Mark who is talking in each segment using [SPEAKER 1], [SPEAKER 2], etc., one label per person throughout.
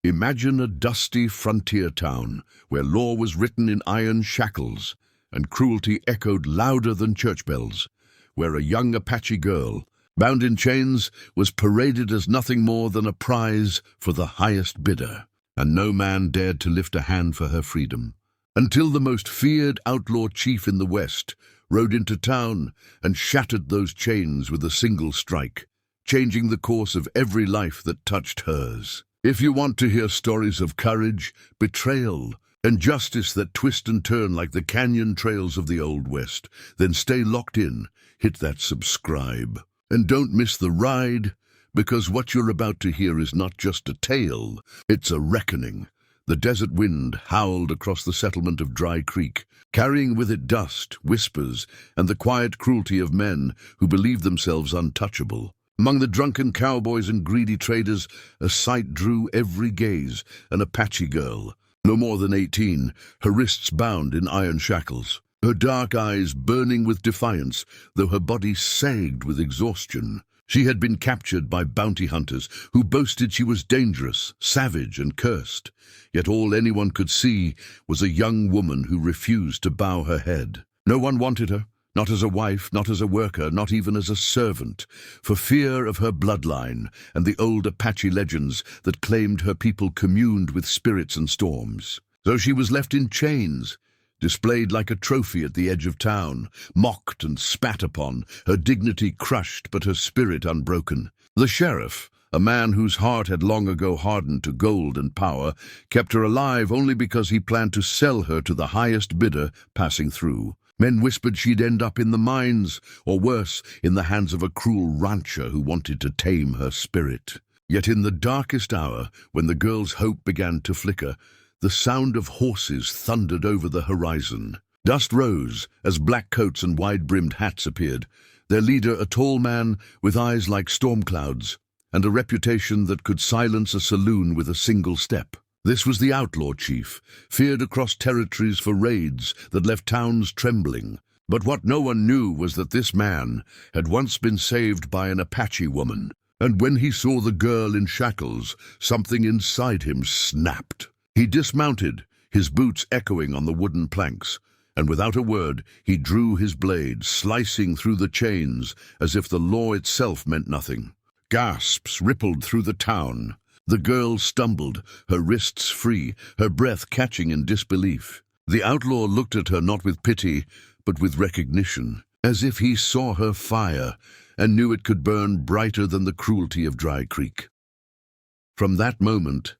[SPEAKER 1] Imagine a dusty frontier town where law was written in iron shackles and cruelty echoed louder than church bells, where a young Apache girl, bound in chains, was paraded as nothing more than a prize for the highest bidder, and no man dared to lift a hand for her freedom, until the most feared outlaw chief in the West rode into town and shattered those chains with a single strike, changing the course of every life that touched hers. If you want to hear stories of courage, betrayal, and justice that twist and turn like the canyon trails of the Old West, then stay locked in, hit that subscribe. And don't miss the ride, because what you're about to hear is not just a tale, it's a reckoning. The desert wind howled across the settlement of Dry Creek, carrying with it dust, whispers, and the quiet cruelty of men who believed themselves untouchable. Among the drunken cowboys and greedy traders, a sight drew every gaze: an Apache girl, no more than 18, her wrists bound in iron shackles, her dark eyes burning with defiance, though her body sagged with exhaustion. She had been captured by bounty hunters who boasted she was dangerous, savage, and cursed. Yet all anyone could see was a young woman who refused to bow her head. No one wanted her. Not as a wife, not as a worker, not even as a servant, for fear of her bloodline and the old Apache legends that claimed her people communed with spirits and storms. So she was left in chains, displayed like a trophy at the edge of town, mocked and spat upon, her dignity crushed but her spirit unbroken. The sheriff, a man whose heart had long ago hardened to gold and power, kept her alive only because he planned to sell her to the highest bidder passing through. Men whispered she'd end up in the mines, or worse, in the hands of a cruel rancher who wanted to tame her spirit. Yet in the darkest hour, when the girl's hope began to flicker, the sound of horses thundered over the horizon. Dust rose as black coats and wide-brimmed hats appeared, their leader a tall man with eyes like storm clouds, and a reputation that could silence a saloon with a single step. This was the outlaw chief, feared across territories for raids that left towns trembling. But what no one knew was that this man had once been saved by an Apache woman, and when he saw the girl in shackles, something inside him snapped. He dismounted, his boots echoing on the wooden planks, and without a word he drew his blade, slicing through the chains as if the law itself meant nothing. Gasps rippled through the town. The girl stumbled, her wrists free, her breath catching in disbelief. The outlaw looked at her not with pity, but with recognition, as if he saw her fire and knew it could burn brighter than the cruelty of Dry Creek. From that moment,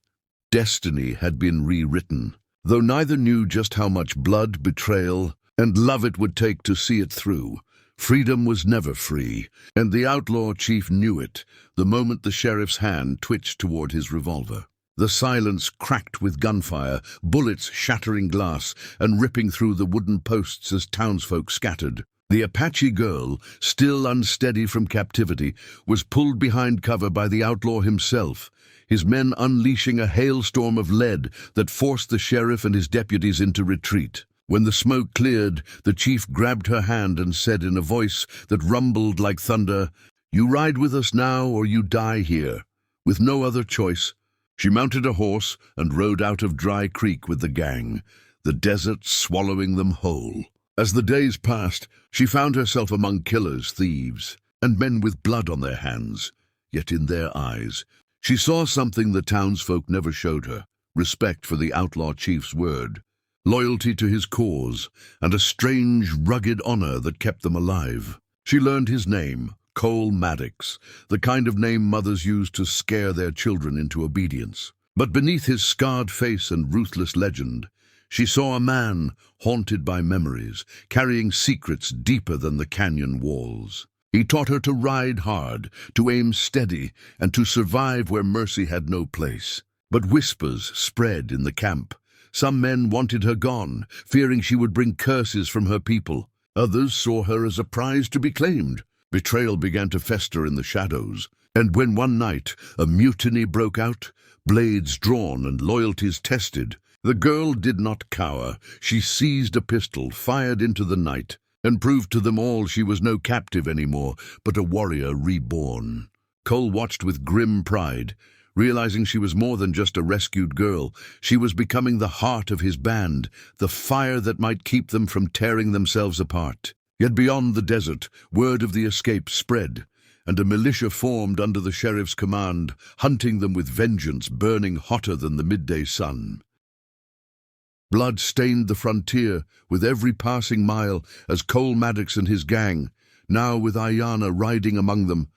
[SPEAKER 1] destiny had been rewritten, though neither knew just how much blood, betrayal, and love it would take to see it through. Freedom was never free, and the outlaw chief knew it the moment the sheriff's hand twitched toward his revolver. The silence cracked with gunfire, bullets shattering glass and ripping through the wooden posts as townsfolk scattered. The Apache girl, still unsteady from captivity, was pulled behind cover by the outlaw himself, his men unleashing a hailstorm of lead that forced the sheriff and his deputies into retreat. When the smoke cleared, the chief grabbed her hand and said in a voice that rumbled like thunder, "You ride with us now or you die here." With no other choice, she mounted a horse and rode out of Dry Creek with the gang, the desert swallowing them whole. As the days passed, she found herself among killers, thieves, and men with blood on their hands. Yet in their eyes, she saw something the townsfolk never showed her: respect for the outlaw chief's word, loyalty to his cause, and a strange, rugged honor that kept them alive. She learned his name, Cole Maddox, the kind of name mothers use to scare their children into obedience. But beneath his scarred face and ruthless legend, she saw a man haunted by memories, carrying secrets deeper than the canyon walls. He taught her to ride hard, to aim steady, and to survive where mercy had no place. But whispers spread in the camp. Some men wanted her gone, fearing she would bring curses from her people. Others saw her as a prize to be claimed. Betrayal began to fester in the shadows, and when one night a mutiny broke out, blades drawn and loyalties tested, the girl did not cower. She seized a pistol, fired into the night, and proved to them all she was no captive anymore, but a warrior reborn. Cole watched with grim pride, Realizing she was more than just a rescued girl, she was becoming the heart of his band, the fire that might keep them from tearing themselves apart. Yet beyond the desert, word of the escape spread, and a militia formed under the sheriff's command, hunting them with vengeance burning hotter than the midday sun. Blood stained the frontier with every passing mile as Cole Maddox and his gang, now with Ayanna riding among them,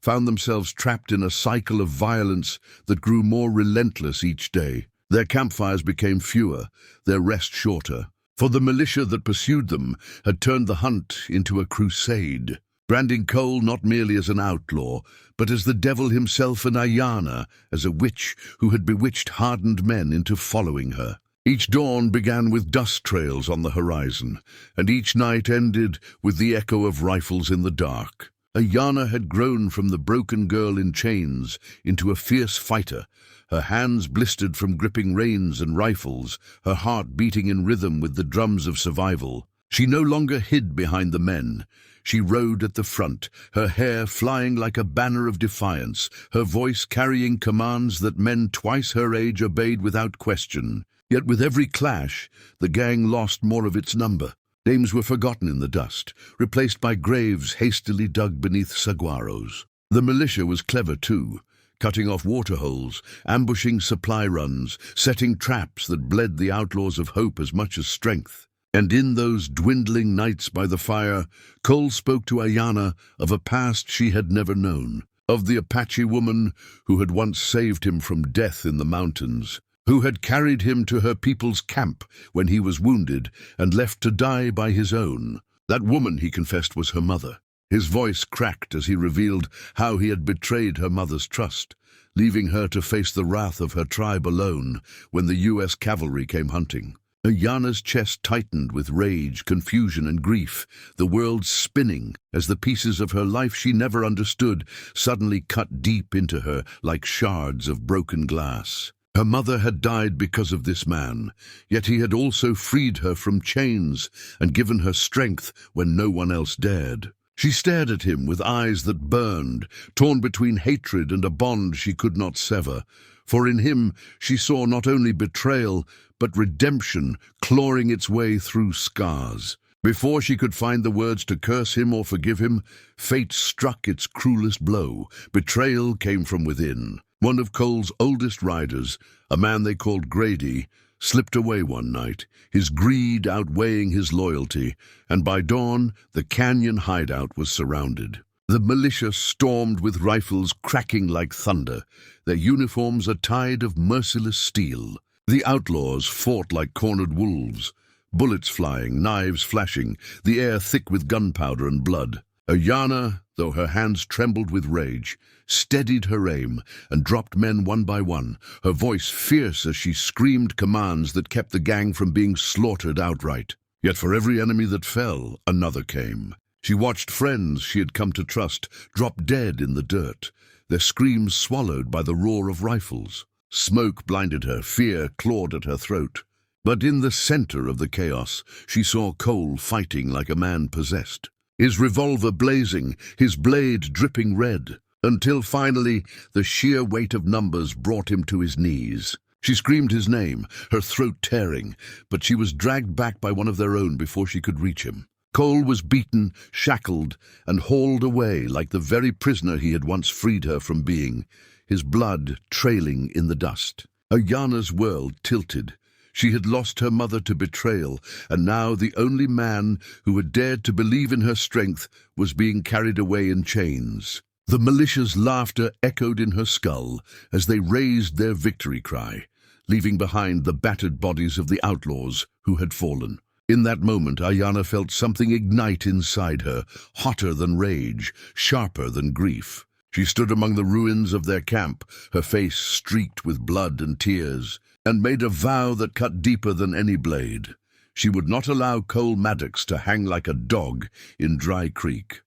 [SPEAKER 1] found themselves trapped in a cycle of violence that grew more relentless each day. Their campfires became fewer, their rest shorter, for the militia that pursued them had turned the hunt into a crusade, branding Cole not merely as an outlaw, but as the devil himself, and Ayanna as a witch who had bewitched hardened men into following her. Each dawn began with dust trails on the horizon, and each night ended with the echo of rifles in the dark. Ayanna had grown from the broken girl in chains into a fierce fighter, her hands blistered from gripping reins and rifles, her heart beating in rhythm with the drums of survival. She no longer hid behind the men. She rode at the front, her hair flying like a banner of defiance, her voice carrying commands that men twice her age obeyed without question. Yet with every clash, the gang lost more of its number. Names were forgotten in the dust, replaced by graves hastily dug beneath saguaros. The militia was clever too, cutting off waterholes, ambushing supply runs, setting traps that bled the outlaws of hope as much as strength. And in those dwindling nights by the fire, Cole spoke to Ayanna of a past she had never known, of the Apache woman who had once saved him from death in the mountains, who had carried him to her people's camp when he was wounded and left to die by his own. That woman, he confessed, was her mother. His voice cracked as he revealed how he had betrayed her mother's trust, leaving her to face the wrath of her tribe alone when the U.S. cavalry came hunting. Ayanna's chest tightened with rage, confusion, and grief, the world spinning as the pieces of her life she never understood suddenly cut deep into her like shards of broken glass. Her mother had died because of this man, yet he had also freed her from chains and given her strength when no one else dared. She stared at him with eyes that burned, torn between hatred and a bond she could not sever, for in him she saw not only betrayal, but redemption clawing its way through scars. Before she could find the words to curse him or forgive him, fate struck its cruelest blow. Betrayal came from within. One of Cole's oldest riders, a man they called Grady, slipped away one night, his greed outweighing his loyalty, and by dawn the canyon hideout was surrounded. The militia stormed with rifles cracking like thunder, their uniforms a tide of merciless steel. The outlaws fought like cornered wolves, bullets flying, knives flashing, the air thick with gunpowder and blood. Ayanna, though her hands trembled with rage, steadied her aim and dropped men one by one, her voice fierce as she screamed commands that kept the gang from being slaughtered outright. Yet for every enemy that fell, another came. She watched friends she had come to trust drop dead in the dirt, their screams swallowed by the roar of rifles. Smoke blinded her, fear clawed at her throat. But in the center of the chaos, she saw Cole fighting like a man possessed, his revolver blazing, his blade dripping red, until finally the sheer weight of numbers brought him to his knees. She screamed his name, her throat tearing, but she was dragged back by one of their own before she could reach him. Cole was beaten, shackled, and hauled away like the very prisoner he had once freed her from being, his blood trailing in the dust. Ayanna's world tilted. She had lost her mother to betrayal, and now the only man who had dared to believe in her strength was being carried away in chains. The militia's laughter echoed in her skull as they raised their victory cry, leaving behind the battered bodies of the outlaws who had fallen. In that moment, Ayanna felt something ignite inside her, hotter than rage, sharper than grief. She stood among the ruins of their camp, her face streaked with blood and tears, and made a vow that cut deeper than any blade. She would not allow Cole Maddox to hang like a dog in Dry Creek.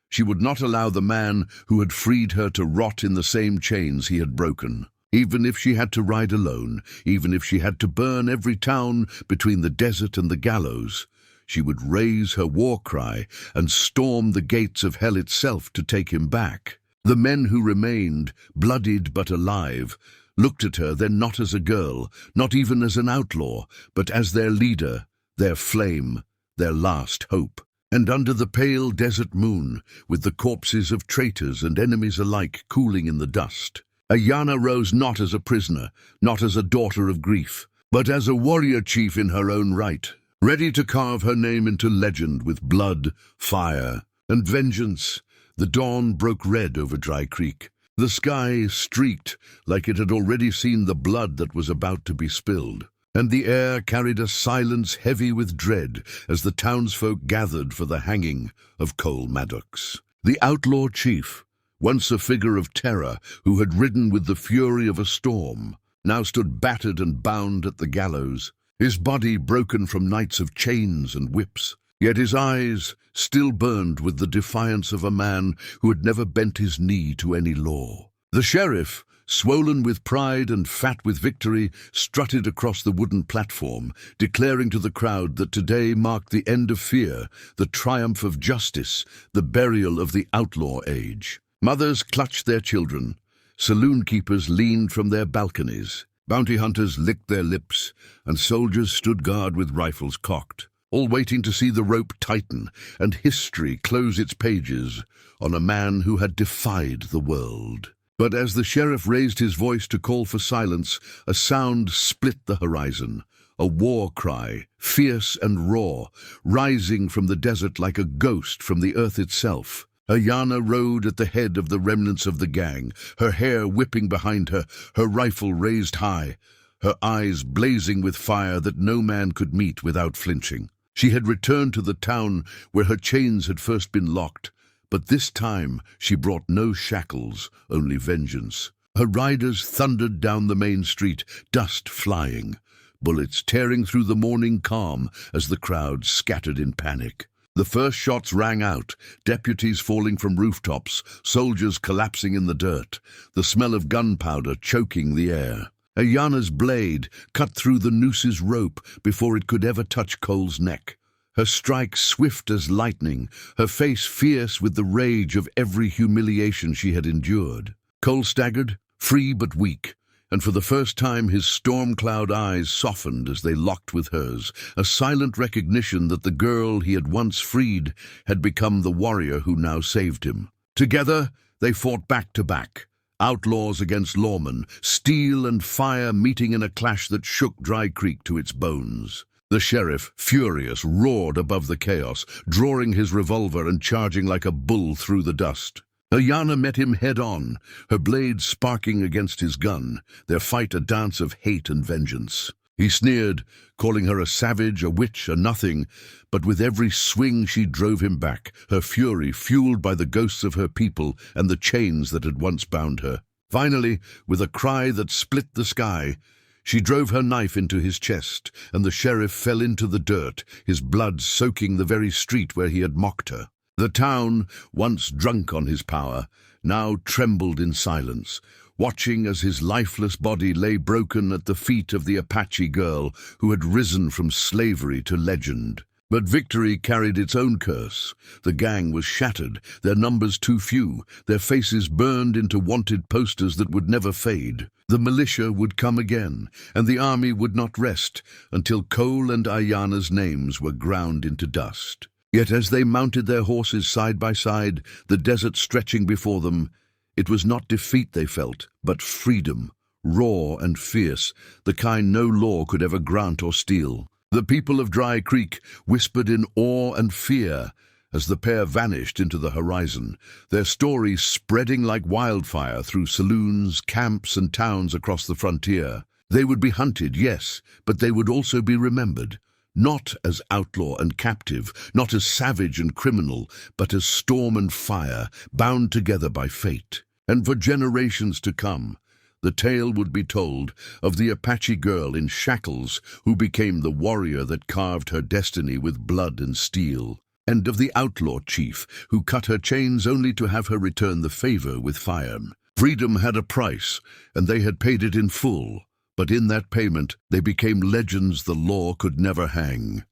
[SPEAKER 1] She would not allow the man who had freed her to rot in the same chains he had broken. Even if she had to ride alone, even if she had to burn every town between the desert and the gallows, she would raise her war cry and storm the gates of hell itself to take him back. The men who remained, bloodied but alive, looked at her then not as a girl, not even as an outlaw, but as their leader, their flame, their last hope. And under the pale desert moon, with the corpses of traitors and enemies alike cooling in the dust, Ayanna rose not as a prisoner, not as a daughter of grief, but as a warrior chief in her own right, ready to carve her name into legend with blood, fire, and vengeance. The dawn broke red over Dry Creek. The sky streaked like it had already seen the blood that was about to be spilled, and the air carried a silence heavy with dread as the townsfolk gathered for the hanging of Cole Maddox. The outlaw chief, once a figure of terror who had ridden with the fury of a storm, now stood battered and bound at the gallows, his body broken from nights of chains and whips, yet his eyes still burned with the defiance of a man who had never bent his knee to any law. The sheriff, swollen with pride and fat with victory, strutted across the wooden platform, declaring to the crowd that today marked the end of fear, the triumph of justice, the burial of the outlaw age. Mothers clutched their children, saloon keepers leaned from their balconies, bounty hunters licked their lips, and soldiers stood guard with rifles cocked, all waiting to see the rope tighten and history close its pages on a man who had defied the world. But as the sheriff raised his voice to call for silence, a sound split the horizon, a war cry, fierce and raw, rising from the desert like a ghost from the earth itself. Ayanna rode at the head of the remnants of the gang, her hair whipping behind her, her rifle raised high, her eyes blazing with fire that no man could meet without flinching. She had returned to the town where her chains had first been locked, but this time she brought no shackles, only vengeance. Her riders thundered down the main street, dust flying, bullets tearing through the morning calm as the crowd scattered in panic. The first shots rang out, deputies falling from rooftops, soldiers collapsing in the dirt, the smell of gunpowder choking the air. Ayanna's blade cut through the noose's rope before it could ever touch Cole's neck. Her strike swift as lightning, her face fierce with the rage of every humiliation she had endured. Cole staggered, free but weak, and for the first time his storm-cloud eyes softened as they locked with hers, a silent recognition that the girl he had once freed had become the warrior who now saved him. Together they fought back to back, outlaws against lawmen, steel and fire meeting in a clash that shook Dry Creek to its bones. The sheriff, furious, roared above the chaos, drawing his revolver and charging like a bull through the dust. Ayanna met him head-on, her blade sparking against his gun, their fight a dance of hate and vengeance. He sneered, calling her a savage, a witch, a nothing, but with every swing she drove him back, her fury fueled by the ghosts of her people and the chains that had once bound her. Finally, with a cry that split the sky, she drove her knife into his chest, and the sheriff fell into the dirt, his blood soaking the very street where he had mocked her. The town, once drunk on his power, now trembled in silence, watching as his lifeless body lay broken at the feet of the Apache girl who had risen from slavery to legend. But victory carried its own curse. The gang was shattered, their numbers too few, their faces burned into wanted posters that would never fade. The militia would come again, and the army would not rest until Cole and Ayanna's names were ground into dust. Yet as they mounted their horses side by side, the desert stretching before them, it was not defeat they felt, but freedom, raw and fierce, the kind no law could ever grant or steal. The people of Dry Creek whispered in awe and fear as the pair vanished into the horizon, their story spreading like wildfire through saloons, camps, and towns across the frontier. They would be hunted, yes, but they would also be remembered. Not as outlaw and captive, not as savage and criminal, but as storm and fire, bound together by fate. And for generations to come, the tale would be told of the Apache girl in Shackles who became the warrior that carved her destiny with blood and steel, and of the outlaw chief who cut her chains only to have her return the favor with fire. Freedom had a price, and they had paid it in full. But in that payment, they became legends the law could never hang.